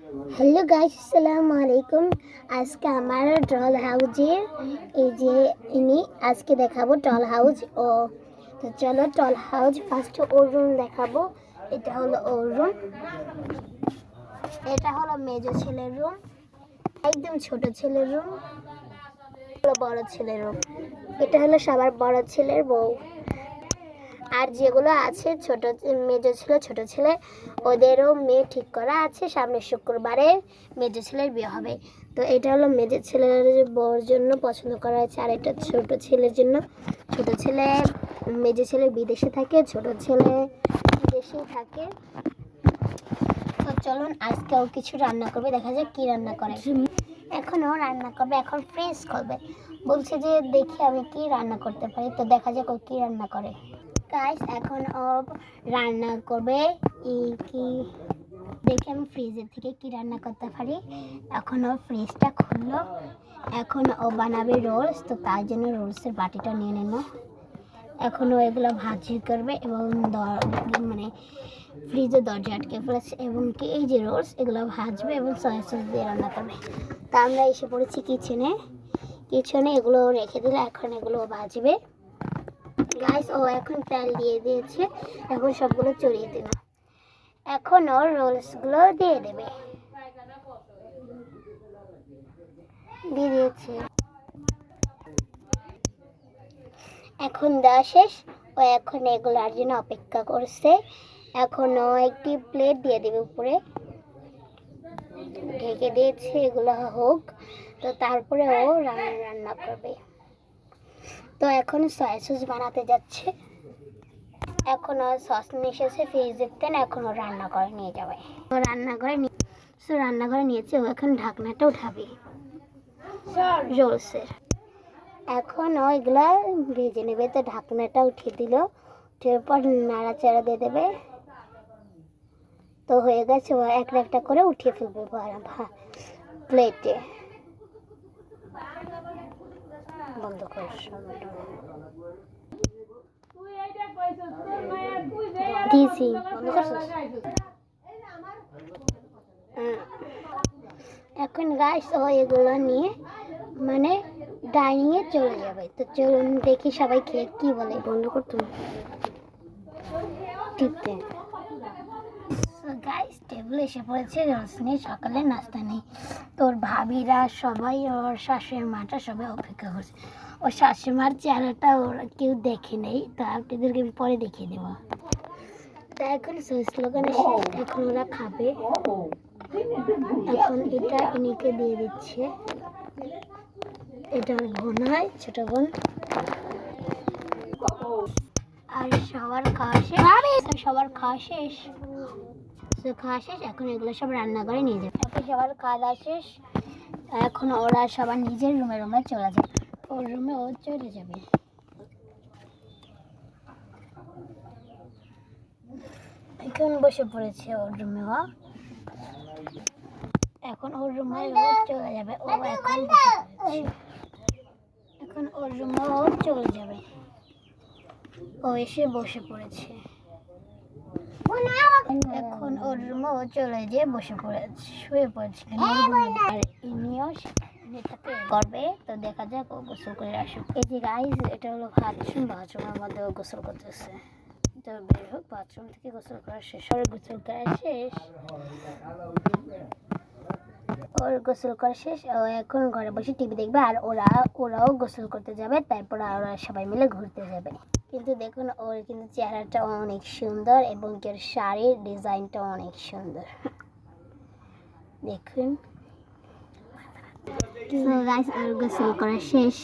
Hello guys, আসসালামু আলাইকুম। আজকে আমার ডল হাউজের এই যে ইনি আজকে দেখাবো টল হাউস। তো চলো টল হাউস ফার্স্ট ওর রুম দেখাবো। এটা হলো ওর রুম, এটা হলো মেজো ছেলের রুম, একদম ছোট ছেলের রুম, বড় ছেলের রুম। এটা হলো সবার বড় ছেলের বউ। আর যেগুলো আছে ছোট মেজো ছেলে ছোট ছেলে ওদেরও মেয়ে ঠিক করা আছে, সামনের শুক্রবারে মেজো ছেলের বিয়ে হবে। তো এটা হলো মেজো ছেলের বউর জন্য পছন্দ করা হয়েছে। আর এটা ছোট ছেলের জন্য। ছোট ছেলে মেজো ছেলে বিদেশে থাকে, ছোট ছেলে বিদেশেই থাকে। তো চলুন আজকে ও কিছু রান্না করবে, দেখা যাক কি রান্না করে। এখন ও রান্না করবে, এখন ফ্রেশ করবে। বলছে যে দেখি আমি কি রান্না করতে পারি, তো দেখা যাক ও কি রান্না করে। গাইস এখন ও রান্না করবে কি দেখে আমি ফ্রিজের থেকে কি রান্না করতে পারি। এখন ও ফ্রিজটা খুললো, এখন ও বানাবে রোলস। তো তার জন্য রোলসের বাটিটা নিয়ে নিল। এখন ও এগুলো ভাজি করবে এবং মানে ফ্রিজের দরজা আটকে ফেলেছে এবং কি এই যে রোলস এগুলো ভাজবে এবং সয়া সস দিয়ে রান্না করবে। তা আমরা এসে পড়েছি কিচেনে এগুলো রেখে দিলে এখন এগুলো ভাজবে। গাইস ও এখন তেল দিয়ে দিয়েছে, এখন সবগুলো চড়িয়ে দিল। এখন ওর রোলসগুলো দিয়ে দেবে, দিয়ে দিয়েছে। এখন দেওয়া শেষ। ও এখন এগুলোর জন্য অপেক্ষা করছে। এখন ও একটি প্লেট দিয়ে দেবে উপরে, ঢেকে দিয়েছে এগুলো হোক। তো তারপরে ও রান্না করবে। তো এখন সয়া সস বানাতে যাচ্ছে। এখন ও সস নিয়ে এসেছে ফ্রিজের তেল, এখন ও রান্না করে নিয়ে যাবে। ও রান্নাঘরে নিয়েছে। ও এখন ঢাকনাটা উঠাবে রোলসের। এখন ও এগুলা ভেজে নেবে। তো ঢাকনাটা উঠিয়ে দিল, উঠে পর নাড়াচাড়া দিয়ে দেবে। তো হয়ে গেছে। ও একটা একটা করে উঠিয়ে ফেলবে প্লেটে। বন্ধ কর দিয়েছি, বন্ধ করছিস। এখন গাইস ও এগুলো নিয়ে মানে ডাইনিংয়ে চলে যাবে। তো চলুন দেখি সবাই খেয়ে কি বলে। বন্ধ করতে টিপতে। গাইস টেবিল এসে পড়েছে, রোশনি সকালে নাস্তা নেই। তোর ভাবিরা সবাই ওর শাশুড়ি মাটা সবাই অপেক্ষা করছে। ওর শাশুড়ি মার চেহারাটা ওরা কেউ দেখে নেই, তো আপনাদেরকে পরে দেখিয়ে দেবো। তা এখন স্লোগানে এখন ওরা খাবে। এখন এটা ইনিকে দিয়ে দিচ্ছে, এটা বোন হয়, ছোট বোন। আর সবার খাওয়া শেষ এখন এগুলো সব রান্না করে নিয়ে যাবে। এখন সবার খাওয়া দাওয়া শেষ, এখন ওরা সবার নিজের রুমে চলে যাবে। ওর রুমে ও চলে যাবে। এখন বসে পড়েছে ওর রুমে। এখন ওর রুমে ও চলে যাবে। ও এখন ওর রুমে ও চলে যাবে। ও এসে বসে পড়েছে। এখন ওর রুমে ও চলে যেয়ে শুয়ে পড়েছে। আর ইনিও করবে। তো দেখা যাক ও গোসল করে আসুক। এই যে গাইস এটা হলো বাথরুমের মধ্যে ও গোসল করতেছে। তো বের হোক বাথরুম থেকে, গোসল করা শেষ। ওর গোসল করা শেষ। ও এখন ঘরে বসে টিভি দেখবে। আর ওরাও গোসল করতে যাবে, তারপর ওরা সবাই মিলে ঘুরতে যাবে। কিন্তু দেখুন ওর কিন্তু চেহারাটা অনেক সুন্দর এবং ওর শাড়ির ডিজাইনটা অনেক সুন্দর। দেখুন গাইস ওর গোসল করা শেষ।